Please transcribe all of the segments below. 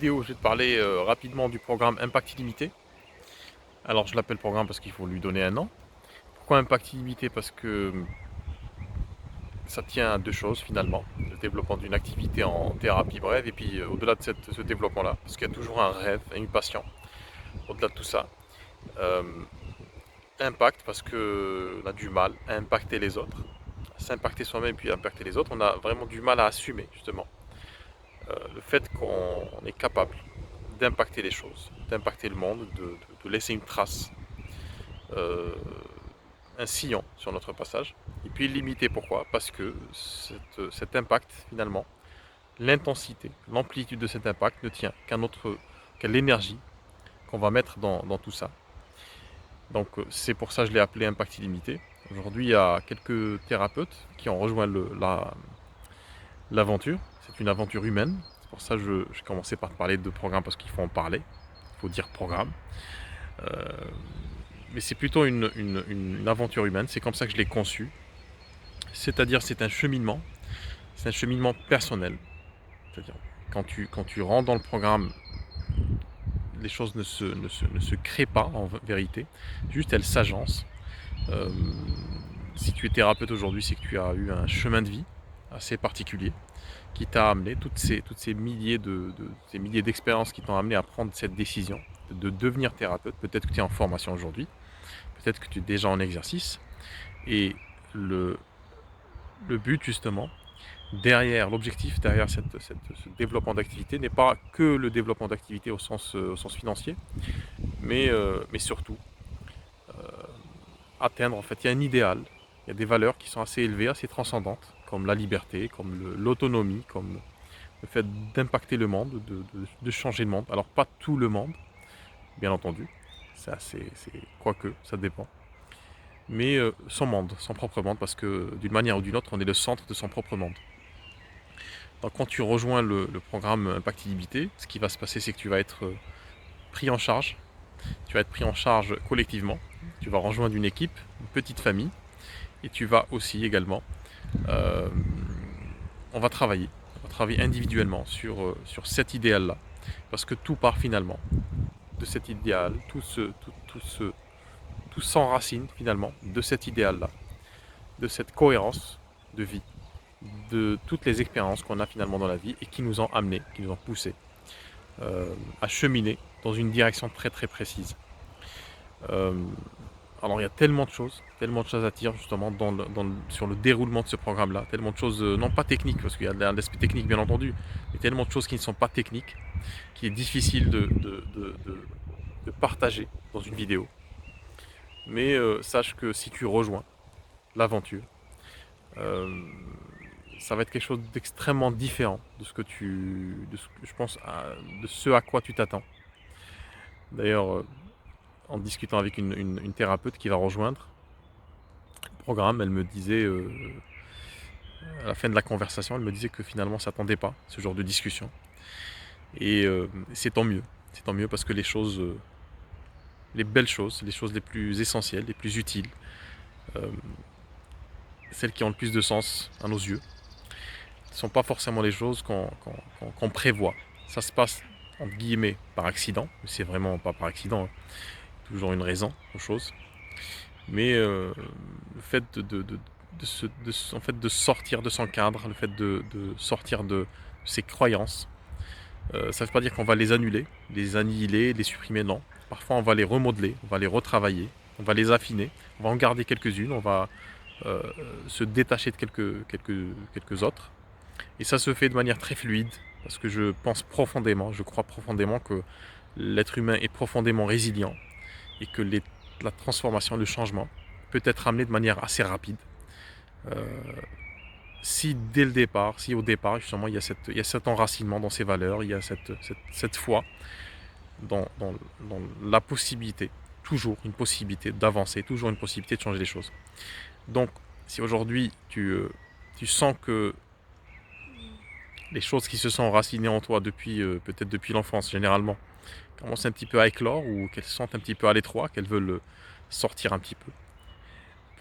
vidéo, je vais te parler rapidement du programme Impact Illimité. Alors je l'appelle programme parce qu'il faut lui donner un nom. Pourquoi Impact Illimité? Parce que ça tient à deux choses finalement. Le développement d'une activité en thérapie brève et puis au-delà de ce développement-là, parce qu'il y a toujours un rêve et une passion au-delà de tout ça. Euh, Impact parce qu'on a du mal à impacter les autres, à s'impacter soi-même puis à impacter les autres. On a vraiment du mal à assumer justement le fait qu'on est capable d'impacter les choses, d'impacter le monde, de laisser une trace, euh, un sillon sur notre passage. Et puis limité, pourquoi? Parce que cet impact, finalement, l'intensité, l'amplitude de cet impact ne tient qu'à l'énergie qu'on va mettre dans tout ça. Donc c'est pour ça que je l'ai appelé impact illimité. Aujourd'hui, il y a quelques thérapeutes qui ont rejoint l'aventure. C'est une aventure humaine. C'est pour ça que j'ai commencé par parler de programme parce qu'il faut en parler. Il faut dire programme. Euh, mais c'est plutôt une aventure humaine, c'est comme ça que je l'ai conçu. C'est-à-dire c'est un cheminement personnel. C'est-à-dire quand tu rentres dans le programme, les choses ne se créent pas en vérité, juste elles s'agencent. Euh, Si tu es thérapeute aujourd'hui, c'est que tu as eu un chemin de vie assez particulier qui t'a amené, toutes ces ces milliers d'expériences qui t'ont amené à prendre cette décision de devenir thérapeute. Peut-être que tu es en formation aujourd'hui, peut-être que tu es déjà en exercice. Et le, le but justement, l'objectif derrière ce développement d'activité n'est pas que le développement d'activité au sens financier, mais surtout atteindre, en fait, il y a un idéal, il y a des valeurs qui sont assez élevées, assez transcendantes, comme la liberté, comme l'autonomie, comme le fait d'impacter le monde, de changer le monde. Alors pas tout le monde, bien entendu, ça c'est quoique, ça dépend. Mais son monde, son propre monde, parce que d'une manière ou d'une autre, on est le centre de son propre monde. Donc quand tu rejoins le programme Impact Illimité, ce qui va se passer, c'est que tu vas être pris en charge, tu vas être pris en charge collectivement, tu vas rejoindre une équipe, une petite famille, et tu vas aussi également, euh, on va travailler individuellement sur cet idéal-là, parce que tout part finalement de cet idéal, tout s'enracine finalement de cet idéal-là, de cette cohérence de vie, de toutes les expériences qu'on a finalement dans la vie et qui nous ont amenés, qui nous ont poussés à cheminer dans une direction très très précise. Euh, alors il y a tellement de choses à dire justement sur le déroulement de ce programme-là, tellement de choses, non pas techniques, parce qu'il y a un aspect technique bien entendu, mais tellement de choses qui ne sont pas techniques, qui est difficile de partager dans une vidéo. Mais sache que si tu rejoins l'aventure, euh, ça va être quelque chose d'extrêmement différent je pense, de ce à quoi tu t'attends. D'ailleurs, en discutant avec une thérapeute qui va rejoindre le programme, elle me disait, à la fin de la conversation, elle me disait que finalement, ça s'attendait pas, ce genre de discussion. Et c'est tant mieux. C'est tant mieux parce que les belles choses, les choses les plus essentielles, les plus utiles, euh, celles qui ont le plus de sens à nos yeux, ne sont pas forcément les choses qu'on prévoit. Ça se passe, entre guillemets, par accident, mais c'est vraiment pas par accident, hein. Toujours une raison aux choses. Mais le fait en fait, de sortir de son cadre, le fait de sortir de ses croyances, ça ne veut pas dire qu'on va les annuler, les annihiler, les supprimer, non. Parfois on va les remodeler, on va les retravailler, on va les affiner, on va en garder quelques-unes, on va euh, se détacher de quelques autres. Et ça se fait de manière très fluide, parce que je crois profondément que l'être humain est profondément résilient et que la transformation, le changement peut être amené de manière assez rapide. Euh, Si dès le départ, si au départ justement il y a cet enracinement dans ses valeurs, il y a cette foi dans la possibilité, toujours une possibilité d'avancer, toujours une possibilité de changer les choses. Donc si aujourd'hui tu sens que les choses qui se sont enracinées en toi depuis peut-être depuis l'enfance généralement commencent un petit peu à éclore ou qu'elles sont un petit peu à l'étroit, qu'elles veulent sortir un petit peu,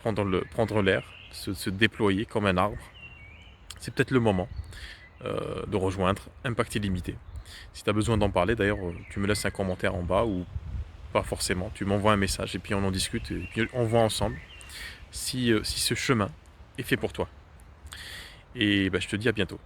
prendre l'air, se déployer comme un arbre, c'est peut-être le moment de rejoindre Impact Illimité. Si tu as besoin d'en parler, d'ailleurs, tu me laisses un commentaire en bas ou pas forcément. Tu m'envoies un message et puis on en discute et puis on voit ensemble si ce chemin est fait pour toi. Et bah, je te dis à bientôt.